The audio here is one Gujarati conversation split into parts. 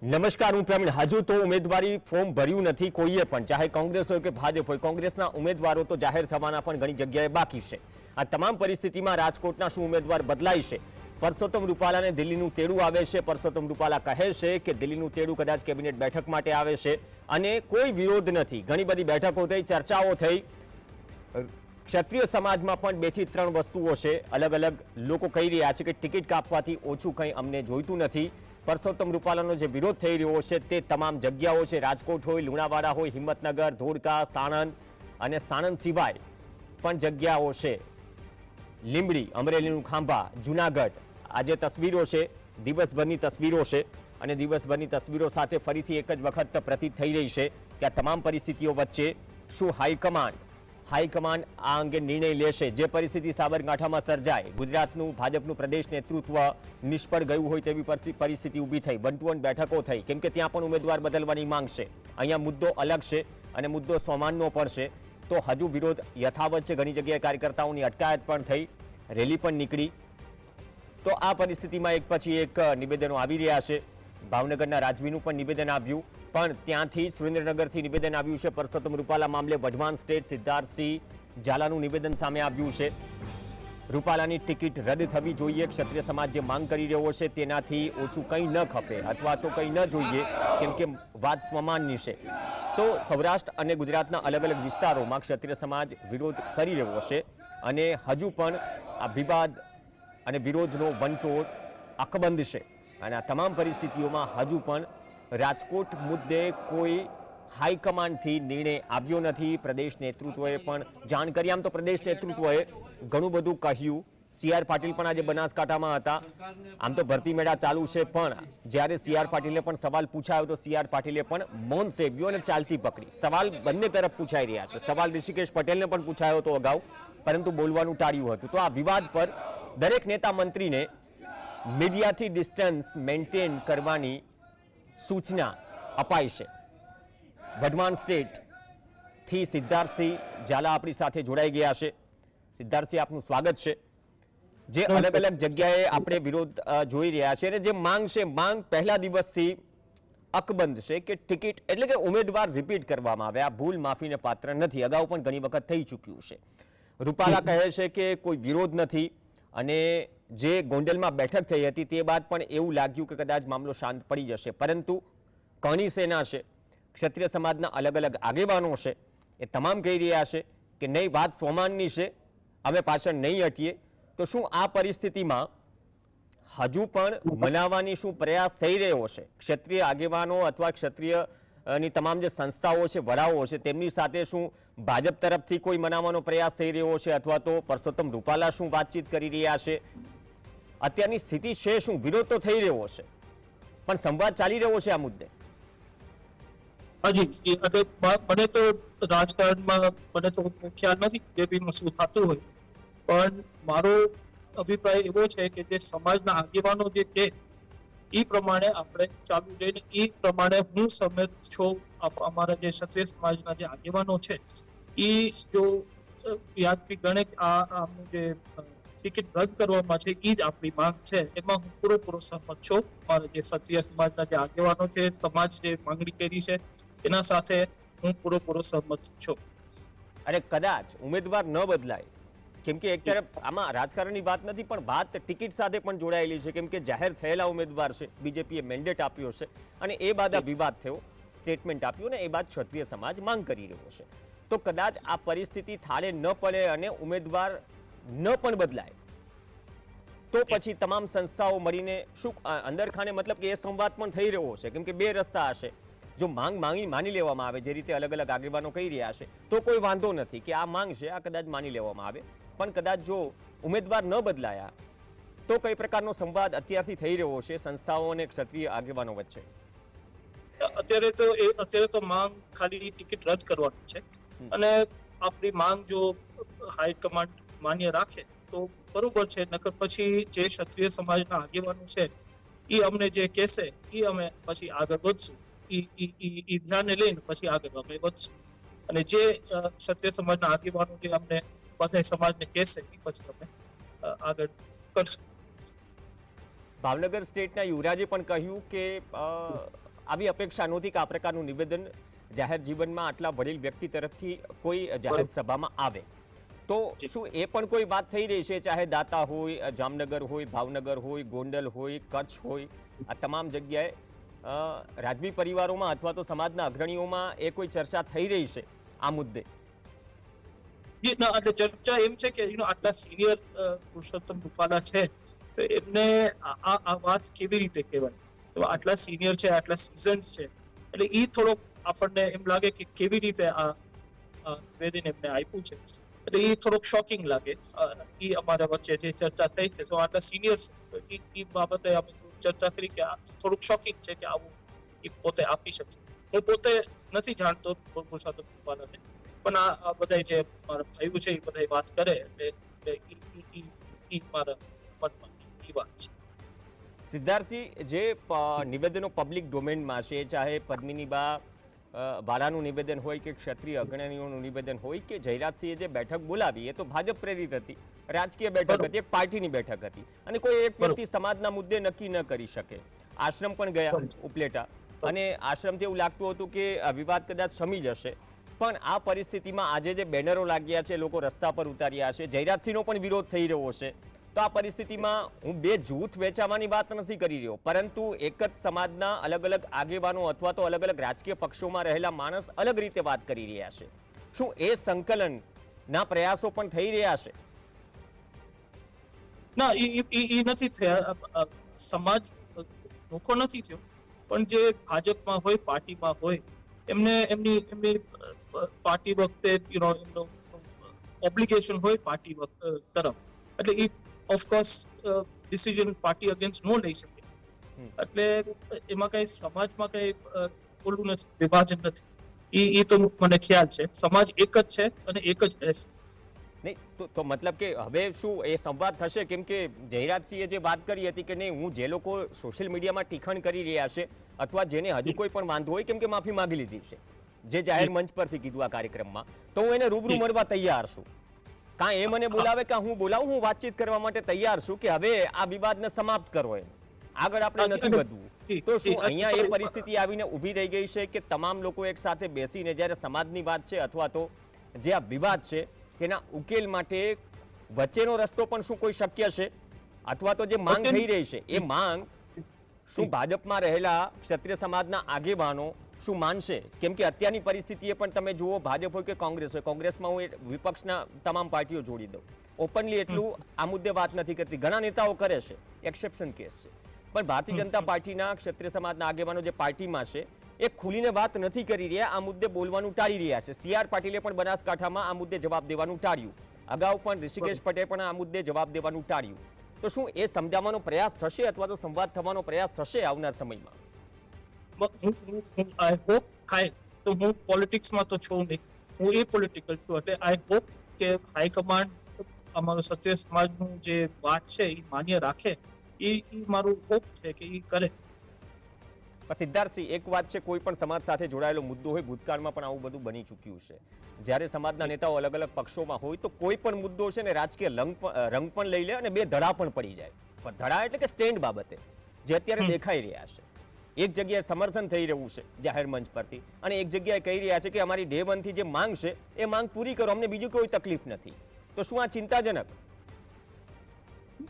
નમસ્કાર, હું પ્રવીણ. હજુ તો ઉમેદવારી ફોર્મ ભર્યું નથી કોઈએ પણ, ચાહે કોંગ્રેસ હોય કે ભાજપ હોય. કોંગ્રેસના ઉમેદવારો તો જાહેર થવાના પણ ઘણી જગ્યાએ બાકી છે. આ તમામ પરિસ્થિતિમાં રાજકોટના શું ઉમેદવાર બદલાય છે? પરસોત્તમ રૂપાલાને દિલ્હીનું તેડું આવે છે. પરસોત્તમ રૂપાલા કહે છે કે દિલ્હીનું તેડું કદાચ કેબિનેટ બેઠક માટે આવે છે અને કોઈ વિરોધ નથી. ઘણી બધી બેઠકો થઈ, ચર્ચાઓ થઈ. ક્ષત્રિય સમાજમાં પણ 2 થી 3 વસ્તુઓ છે. અલગ અલગ લોકો કહી રહ્યા છે કે ટિકિટ કાપવાથી ઓછું કંઈ અમને જોઈતું નથી. પરસોત્તમ રૂપાલાનો જે વિરોધ થઈ રહ્યો છે તે તમામ જગ્યાઓ છે. રાજકોટ હોય, લુણાવાડા હોય, હિંમતનગર, ધોળકા, સાણંદ અને સાણંદ સિવાય પણ જગ્યાઓ છે. લીંબડી, અમરેલીનું ખાંભા, જુનાગઢ. આ જે તસવીરો છે દિવસભરની તસવીરો છે અને દિવસભરની તસવીરો સાથે ફરીથી એક જ વખત પ્રતીત થઈ રહી છે કે આ તમામ પરિસ્થિતિઓ વચ્ચે શું હાઈકમાન્ડ આ અંગે નિર્ણય લેશે? જે પરિસ્થિતિ સાબરકાંઠામાં સર્જાય, ગુજરાતનું ભાજપનું પ્રદેશ નેતૃત્વ નિષ્ફળ ગયું હોય તેવી પરિસ્થિતિ ઊભી થઈ, 1-to-1 બેઠકો થઈ, કેમ કે ત્યાં પણ ઉમેદવાર બદલવાની માંગ છે. અહીંયા મુદ્દો અલગ છે અને મુદ્દો સોમાનનો પણ છે. તો હજુ વિરોધ યથાવત છે. ઘણી જગ્યાએ કાર્યકર્તાઓની અટકાયત પણ થઈ, રેલી પણ નીકળી. તો આ પરિસ્થિતિમાં એક પછી એક નિવેદનો આવી રહ્યા છે. ભાવનગરના રાજવીનું પણ નિવેદન આવ્યું, પણ ત્યાંથી સુરેન્દ્રનગરથી નિવેદન આવ્યું છે. પરસોત્તમ રૂપાલા મામલે વઢવાણ સ્ટેટ સિદ્ધાર્થસિંહ ઝાલાનું નિવેદન સામે આવ્યું છે. રૂપાલાની ટિકિટ રદ થવી જોઈએ. ક્ષત્રિય સમાજ જે માંગ કરી રહ્યો છે તેનાથી ઓછું કંઈ ન ખપે અથવા તો કંઈ ન જોઈએ, કેમ કે વાત સ્વમાનની છે. તો સૌરાષ્ટ્ર અને ગુજરાતના અલગ અલગ વિસ્તારોમાં ક્ષત્રિય સમાજ વિરોધ કરી રહ્યો છે અને હજુ પણ આ વિવાદ અને વિરોધનો વંટોળ અકબંધ છે. અને આ તમામ પરિસ્થિતિઓમાં હજુ પણ રાજકોટ મુદ્દે કોઈ હાઈકમાન્ડથી નિર્ણય આવ્યો નથી. પ્રદેશ નેતૃત્વએ પણ જાણ કરી. આમ તો પ્રદેશ નેતૃત્વએ ઘણું બધું કહ્યું. CR પાટીલ પણ આજે બનાસકાંઠામાં હતા. આમ તો ભરતી મેળા ચાલુ છે, પણ જ્યારે CR પાટીલે પણ સવાલ પૂછાયો તો CR પાટીલે પણ મૌન સેવ્યું અને ચાલતી પકડી. સવાલ બંને તરફ પૂછાઈ રહ્યા છે. સવાલ ઋષિકેશ પટેલને પણ પૂછાયો હતો અગાઉ, પરંતુ બોલવાનું ટાળ્યું હતું. તો આ વિવાદ પર દરેક નેતા મંત્રીને મીડિયાથી ડિસ્ટન્સ મેન્ટેન કરવાની સૂચના અપાઈ છે. વઢવાણ સ્ટેટથી સિદ્ધાર્થસિંહ ઝાલા આપણી સાથે જોડાઈ ગયા છે. સિદ્ધાર્થસિંહ, આપનું સ્વાગત છે. જે અલગ અલગ જગ્યાએ આપણે વિરોધ જોઈ રહ્યા છે અને જે માંગ છે, માંગ પહેલા દિવસથી અકબંધ છે કે ટિકિટ એટલે કે ઉમેદવાર રિપીટ કરવામાં આવે. આ ભૂલ માફીને પાત્ર નથી. અગાઉ પણ ઘણી વખત થઈ ચૂક્યું છે. રૂપાલા કહે છે કે કોઈ વિરોધ નથી અને જે ગોંડલમાં બેઠક થઈ હતી તે બાદ પણ એવું લાગ્યું કે કદાચ મામલો શાંત પડી જશે, પરંતુ કરણી સેના છે, ક્ષત્રિય સમાજના અલગ અલગ આગેવાનો છે, એ તમામ કહી રહ્યા છે કે નહીં, વાત સોમાનની છે, અમે પાછળ નહીં હટીએ. તો શું આ પરિસ્થિતિમાં હજુ પણ મનાવવાની શું પ્રયાસ થઈ રહ્યો છે? ક્ષત્રિય આગેવાનો અથવા ક્ષત્રિયની તમામ જે સંસ્થાઓ છે, વડાઓ છે, તેમની સાથે શું ભાજપ તરફથી કોઈ મનાવવાનો પ્રયાસ થઈ રહ્યો છે અથવા તો પરસોત્તમ રૂપાલા શું વાતચીત કરી રહ્યા છે? અત્યારની સ્થિતિ છે શું? વિરોધ તો થઈ રહ્યો છે, પણ સંવાદ ચાલી રહ્યો છે આ મુદ્દે? હાજી, મને તો રાજકારણમાં મને તો ખ્યાલ નથી જેપીમાં શું થતું હોય, પણ મારો અભિપ્રાય એવો છે કે જે સમાજના આગેવાનો જે છે એ પ્રમાણે આપણે ચાલુ જઈને એ પ્રમાણે હું સમજ છું. અમારા જે ક્ષત્રિય સમાજના જે આગેવાનો છે એ જો યાદથી ગણેશ આમનું જે ટિકિટ રદ કરવામાં છે એ જ આપણી માંગ છે. એમાં હું પૂરેપૂરો સહમત છું. અમારા જે ક્ષત્રિય સમાજના જે આગેવાનો છે, સમાજ જે માંગણી કરી છે એના સાથે હું પૂરેપૂરો સહમત છું. અને કદાચ ઉમેદવાર ન બદલાય, કેમ કે એક તરફ આમાં રાજકારણની વાત નથી પણ વાત ટિકિટ સાથે પણ જોડાયેલી છે, કેમ કે જાહેર થયેલા ઉમેદવાર છે, બીજેપીએ મેન્ડેટ આપ્યો છે અને એ બાદ આ વિવાદ થયો, સ્ટેટમેન્ટ આપ્યું ને એ બાદ ક્ષત્રિય સમાજ માંગ કરી રહ્યો છે. તો કદાચ આ પરિસ્થિતિ થાળે ન પડે અને ઉમેદવાર ન પણ બદલાય તો પછી તમામ સંસ્થાઓ મળીને શું અંદરખાને, મતલબ કે એ સંવાદ પણ થઈ રહ્યો છે, કેમ કે બે રસ્તા હશે. જો માંગ માની લેવામાં આવે, જે રીતે અલગ અલગ આગેવાનો કહી રહ્યા છે, તો કોઈ વાંધો નથી કે આ માંગ છે, આ કદાચ માની લેવામાં આવે. પણ કદાચ જો ઉમેદવાર ન બદલાયા તો કઈ પ્રકારનો સંવાદ અત્યારથી થઈ રહ્યો છે સંસ્થાઓ અને ક્ષત્રિય આગેવાનો વચ્ચે? અત્યારે તો માંગ ખાલી ટિકિટ રદ કરવાની છે અને આપણી માંગ જો હાઈકમાન્ડ માન્ય રાખે તો બરોબર છે. નકર પછી જે ક્ષત્રિય સમાજના આગેવાનો છે એ અમને જે કહેશે એ અમે પછી આગળ વધશું. એ ધ્યાને લઈને પછી આગળ અમે વધશું. અને જે ક્ષત્રિય સમાજના આગેવાનો જે અમને બધા સમાજને કહેશે એ પછી અમે આગળ કરશું. ભાવનગર સ્ટેટના યુવરાજે પણ કહ્યું કે આવી અપેક્ષા નહોતી કે આ પ્રકારનું નિવેદન જાહેર જીવનમાં આટલા વડીલ વ્યક્તિ તરફથી કોઈ જાહેર સભામાં આવે. તો શું એ પણ કોઈ વાત થઈ રહી છે, ચાહે દાતા હોય, જામનગર હોય, ભાવનગર હોય, ગોંડલ હોય, કચ્છ હોય, આ તમામ જગ્યાએ રાજવી પરિવારોમાં અથવા તો સમાજના અગ્રણીઓમાં એ કોઈ ચર્ચા થઈ રહી છે આ મુદ્દે? એટલે ચર્ચા એમ છે કે આટલા સિનિયર પુરુષોત્તમ રૂપાલા છે તો એમને આ વાત કેવી રીતે કહેવાય, તો આટલા સિનિયર છે, આટલા સિઝન છે, એટલે એ થોડોક આપણને એમ લાગે કે કેવી રીતે આ નિવેદન એમને આપ્યું છે, એટલે એ થોડોક શોકિંગ લાગે. એ અમારા વચ્ચે જે ચર્ચા થઈ છે તો આટલા સિનિયર છે એ બાબતે અમે ચર્ચા કરી કે આ થોડુંક શોકિંગ છે કે આવું એ પોતે આપી શકશે. હું પોતે નથી જાણતો પુરુષોત્તમ રૂપાલાને, પણ આ બધા જે મારા ભાઈઓ છે એ બધા વાત કરે એટલે મારા મનમાં એ વાત છે. સિદ્ધાર્થજી, જે નિવેદનો પબ્લિક ડોમેનમાં છે, ચાહે પદ્મિનીબા વાળાનું નિવેદન હોય કે ક્ષત્રિય અગ્રણીઓનું નિવેદન હોય કે જયરાજસિંહે જે બેઠક બોલાવી એ તો ભાજપ પ્રેરિત હતી, રાજકીય બેઠક હતી, એક પાર્ટીની બેઠક હતી અને કોઈ એક વ્યક્તિ સમાજના મુદ્દે નક્કી ન કરી શકે. આશ્રમ પણ ગયા ઉપલેટા અને આશ્રમથી એવું લાગતું હતું કે વિવાદ કદાચ શમી જશે, પણ આ પરિસ્થિતિમાં આજે જે બેનરો લાગ્યા છે, લોકો રસ્તા પર ઉતાર્યા છે, જયરાજસિંહનો પણ વિરોધ થઈ રહ્યો છે, તો આ પરિસ્થિતિમાં હું બે જૂથ વેચાવાની વાત નથી કરી રહ્યો, પરંતુ એક જ સમાજના અલગ અલગ આગેવાનો અથવા તો અલગ અલગ રાજકીય પક્ષોમાં રહેલા માણસ અલગ રીતે વાત કરી રહ્યા છે. શું એ સંકલનના પ્રયાસો પણ થઈ રહ્યા છે? ના, એ નથી થયા. સમાજ ધોખો નથી થયો, પણ જે ભાજપમાં હોય, પાર્ટીમાં હોય, એમની પાર્ટી વખતે એમનો ઓબ્લિગેશન હોય પાર્ટી તરફ, એટલે એ ઓફકોર્સ ડિસિઝન પાર્ટી અગેન્સ્ટ નો લઈ શકે. એટલે એમાં કઈ સમાજમાં કઈ ઓલું નથી, વિભાજન નથી. એ તો મને ખ્યાલ છે. સમાજ એક જ છે અને એક જ રહેશે. નહીં તો મતલબ કે હવે શું એ સંવાદ થશે? કેમ કે જયરાજસિંહે જે વાત કરી હતી કે નહીં, હું જે લોકો સોશિયલ મીડિયામાં ટીખણ કરી રહ્યા છે અથવા જેને હજુ કોઈ પણ વાંધો હોય, કેમ કે માફી માંગી લીધી છે જે જાહેર મંચ પરથી કીધું આ કાર્યક્રમમાં, તો હું એને રૂબરૂ મળવા તૈયાર છું. કાં એ મને બોલાવે કાં હું બોલાવું, હું વાતચીત કરવા માટે તૈયાર છું કે હવે આ વિવાદને સમાપ્ત કરવો, એમ આગળ આપણે નથી વધવું. તો શું અહીંયા એ પરિસ્થિતિ આવીને ઊભી રહી ગઈ છે કે તમામ લોકો એક સાથે બેસીને જ્યારે સમાજની વાત છે અથવા તો જે આ વિવાદ છે તેના ઉકેલ માટે વચ્ચેનો રસ્તો પણ શું કોઈ શક્ય છે? અથવા તો જે માંગ થઈ રહી છે એ માંગ શું ભાજપમાં રહેલા ક્ષત્રિય સમાજના આગેવાનો શું માનશે? કેમ કે અત્યારની પરિસ્થિતિએ પણ તમે જુઓ, ભાજપ હોય કે કોંગ્રેસ હોય, કોંગ્રેસમાં હું વિપક્ષના તમામ પાર્ટીઓ જોડી દઉં, ઓપનલી એટલું આ મુદ્દે વાત નથી કરતી, ઘણા નેતાઓ કરે છે, એક્સેપ્શન કેસ છે, પણ ભારતીય જનતા પાર્ટીના ક્ષત્રિય સમાજના આગેવાનો જે પાર્ટીમાં છે એ ખુલીને વાત નથી કરી રહ્યા, આ મુદ્દે બોલવાનું ટાળી રહ્યા છે. CR પાટીલે પણ બનાસકાંઠામાં આ મુદ્દે જવાબ દેવાનું ટાળ્યું, અગાઉ પણ ઋષિકેશ પટેલે પણ આ મુદ્દે જવાબ દેવાનું ટાળ્યું. તો શું એ સમજાવવાનો પ્રયાસ થશે અથવા તો સંવાદ થવાનો પ્રયાસ થશે આવનાર સમયમાં? આઈ હોપ થાય. તો હું પોલિટિક્સમાં તો છું નહીં, હું એ પોલિટિકલ છું, એટલે આઈ હોપ કે હાઈકમાન્ડ અમારો ક્ષત્રિય સમાજનું જે વાત છે એ માન્ય રાખે. એ મારું હોપ છે કે એ કરે. સિદ્ધાર્થસિંહ, એક વાત છે, કોઈ પણ સમાજ સાથે જોડાયેલો મુદ્દો હોય, ભૂતકાળમાં પણ આવું બધું બની ચૂક્યું છે, જ્યારે સમાજના નેતાઓ અલગ અલગ પક્ષોમાં હોય તો કોઈ પણ મુદ્દો છે ને રાજકીય રંગ પણ લઈ લે અને બે ધડા પણ પડી જાય. પણ ધડા એટલે કે સ્ટેન્ડ બાબતે જે અત્યારે દેખાઈ રહ્યા છે, એક જગ્યાએ સમર્થન થઈ રહ્યું છે જાહેર મંચ પરથી અને એક જગ્યાએ કહી રહ્યા છે કે અમારી ડે 1 થી જે માંગ છે એ માંગ પૂરી કરો, અમને બીજી કોઈ તકલીફ નથી. તો શું આ ચિંતાજનક?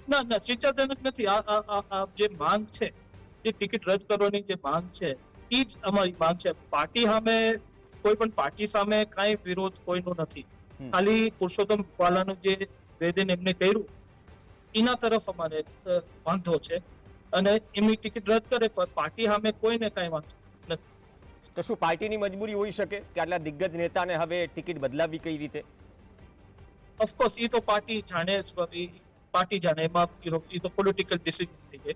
ના, ચિંતાજનક નથી. આ જે માંગ છે, જે ટિકિટ રદ કરવાની જે માંગ છે, એ જ અમારી માંગ છે. પાર્ટી સામે, કોઈ પણ પાર્ટી સામે કાંઈ વિરોધ કોઈનો નથી. ખાલી પુરુષોત્તમ રૂપાલાનું જે નિવેદન એમને કર્યું એના તરફ અમારે વાંધો છે અને એમની ટિકિટ રદ કરે, પાર્ટી સામે કોઈને કાંઈ વાંધો નથી. તો શું પાર્ટીની મજબૂરી હોઈ શકે કે આટલા દિગ્ગજ નેતાને હવે ટિકિટ બદલાવી કઈ રીતે? ઓફકોર્સ એ તો પાર્ટી જાણે, પાર્ટી જાણે, એમાં એ તો પોલિટિકલ ડિસિઝન થઈ છે.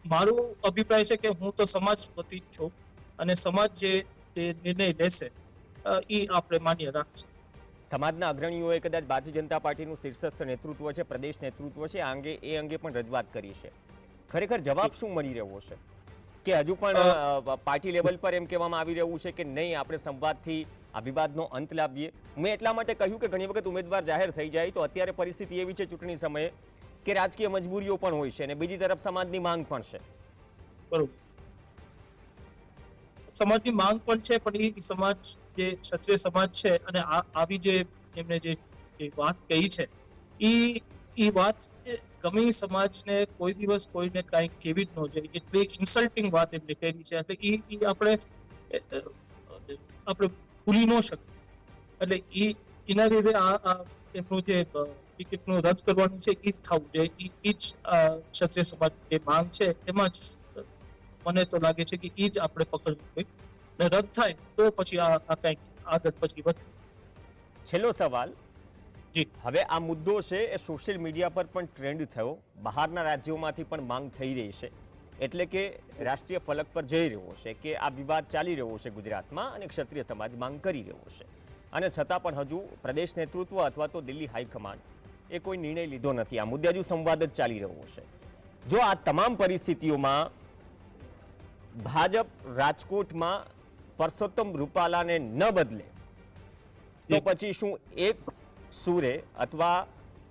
મારો અભિપ્રાય છે કે હું તો સમાજ વતી જ છું અને સમાજ જે નિર્ણય લેશે એ આપણે માન્ય રાખશું. સમાજના અગ્રણીઓએ કદાચ ભારતીય જનતા પાર્ટીનું શીર્ષસ્થ નેતૃત્વ છે, પ્રદેશ નેતૃત્વ છે, એ અંગે પણ રજૂઆત કરી છે. ખરેખર જવાબ શું મળી રહ્યો છે? કે હજુ પણ પાર્ટી લેવલ પર એમ કહેવામાં આવી રહ્યું છે કે નહીં, આપણે સંવાદથી આ વિવાદનો અંત લાવીએ? મેં એટલા માટે કહ્યું કે ઘણી વખત ઉમેદવાર જાહેર થઈ જાય તો અત્યારે પરિસ્થિતિ એવી છે ચૂંટણી સમયે કે રાજકીય મજબૂરીઓ પણ હોય છે અને બીજી તરફ સમાજની માંગ પણ છે. બરોબર. સમાજની માંગ પણ છે, પણ એ સમાજ જે ક્ષત્રિય સમાજ છે અને આવી જે એમને જે વાત કહી છે એ વાત ગમે એ સમાજને કોઈ દિવસ કોઈને કાંઈ કેવી જ ન જોઈએ, એટલી ઇન્સલ્ટિંગ વાત એમને કરી છે. એટલે એ આપણે ભૂલી ન શકીએ. એટલે એના લીધે આ એમનું જે ટિકિટનું રદ કરવાનું છે એ જ થવું જોઈએ. એ જ ક્ષત્રિય સમાજ જે માંગ છે એમાં જ મને તો લાગે છે કે એ જ આપણે પકડવું જોઈએ. ને રદ થાય તો પછી આ કંઈક આગળ પછી વધે. છેલ્લો સવાલ, જી હવે આ મુદ્દો છે એ સોશિયલ મીડિયા પર પણ ટ્રેન્ડ થયો, બહારના રાજ્યોમાંથી પણ માંગ થઈ રહી છે, એટલે કે રાષ્ટ્રીય ફલક પર જઈ રહ્યો છે કે આ વિવાદ ચાલી રહ્યો છે ગુજરાતમાં અને ક્ષત્રિય સમાજ માંગ કરી રહ્યો છે, અને છતાં પણ હજુ પ્રદેશ નેતૃત્વ અથવા તો દિલ્હી હાઈકમાન્ડ એ કોઈ નિર્ણય લીધો નથી. આ મુદ્દે હજુ સંવાદ જ ચાલી રહ્યો છે. જો આ તમામ પરિસ્થિતિઓમાં ભાજપ રાજકોટમાં પરસોત્તમ રૂપાલાને ન બદલે તો પછી શું એક સૂરે અથવા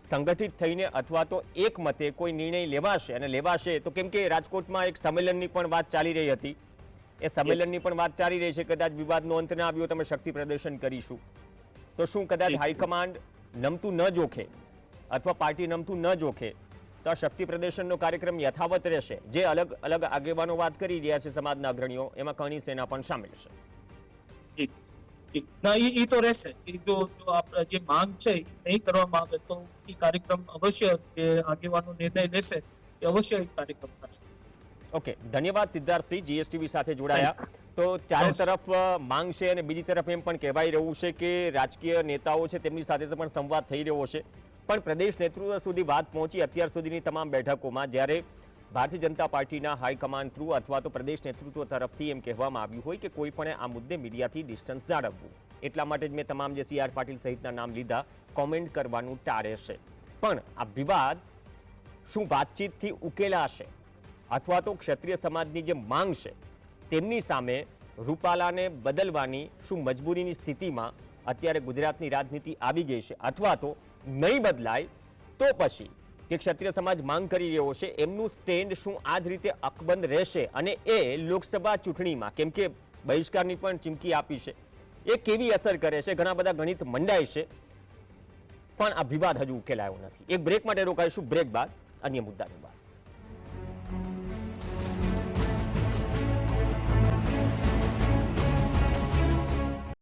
સંગઠિત થઈને અથવા તો એક મતે કોઈ નિર્ણય લેવાશે? અને લેવાશે તો કેમ કે રાજકોટમાં એક સંમેલનની પણ વાત ચાલી રહી હતી, એ સંમેલનની પણ વાત ચાલી રહી છે, કદાચ વિવાદનો અંત ના આવ્યો તમે શક્તિ પ્રદર્શન કરીશું, તો શું કદાચ હાઈકમાન્ડ નમતું ન જોખે અથવા પાર્ટી નમતું ન જોખે તો આ શક્તિ પ્રદર્શનનો કાર્યક્રમ યથાવત રહેશે? જે અલગ અલગ આગેવાનો વાત કરી રહ્યા છે સમાજના અગ્રણીઓ, એમાં કરણી સેના પણ સામેલ છે. ના, એ તો રહેશે. જો આપણે જે માંગ છે એ નહીં કરવામાં આવે તો એ કાર્યક્રમ અવશ્ય જે આગેવાનો નિર્ણય લેશે એ અવશ્ય એ કાર્યક્રમ થશે. ઓકે, ધન્યવાદ સિદ્ધાર્થસિંહ, જીએસટીવી સાથે જોડાયા. તો ચારે તરફ માંગ છે અને બીજી તરફ એમ પણ કહેવાઈ રહ્યું છે કે રાજકીય નેતાઓ છે તેમની સાથે પણ સંવાદ થઈ રહ્યો છે, પણ પ્રદેશ નેતૃત્વ સુધી વાત પહોંચી અત્યાર સુધીની તમામ બેઠકોમાં, જ્યારે ભારતીય જનતા પાર્ટીના હાઈકમાન્ડ થ્રુ અથવા તો પ્રદેશ નેતૃત્વ તરફથી એમ કહેવામાં આવ્યું હોય કે કોઈ પણ આ મુદ્દે મીડિયાથી ડિસ્ટન્સ જાળવવું, એટલા માટે જ મેં તમામ જે CR પાટીલ સહિતના નામ લીધા, કોમેન્ટ કરવાનું ટાળે છે. પણ આ વિવાદ શું વાતચીતથી ઉકેલાશે અથવા તો ક્ષત્રિય સમાજની જે માંગ છે તેમની સામે રૂપાલાને બદલવાની શું મજબૂરીની સ્થિતિમાં અત્યારે ગુજરાતની રાજનીતિ આવી ગઈ છે, અથવા તો નહીં બદલાય તો પછી કે ક્ષત્રિય સમાજ માંગ કરી રહ્યો છે એમનું સ્ટેન્ડ શું આ જ રીતે અકબંધ રહેશે? અને એ લોકસભા ચૂંટણીમાં, કેમ કે બહિષ્કારની પણ ચીમકી આપી છે, એ કેવી અસર કરે છે? ઘણા બધા ગણિત મંડાય છે, પણ આ વિવાદ હજુ ઉકેલાયો નથી. એક બ્રેક માટે રોકાઈશું, બ્રેક બાદ અન્ય મુદ્દાની વાત.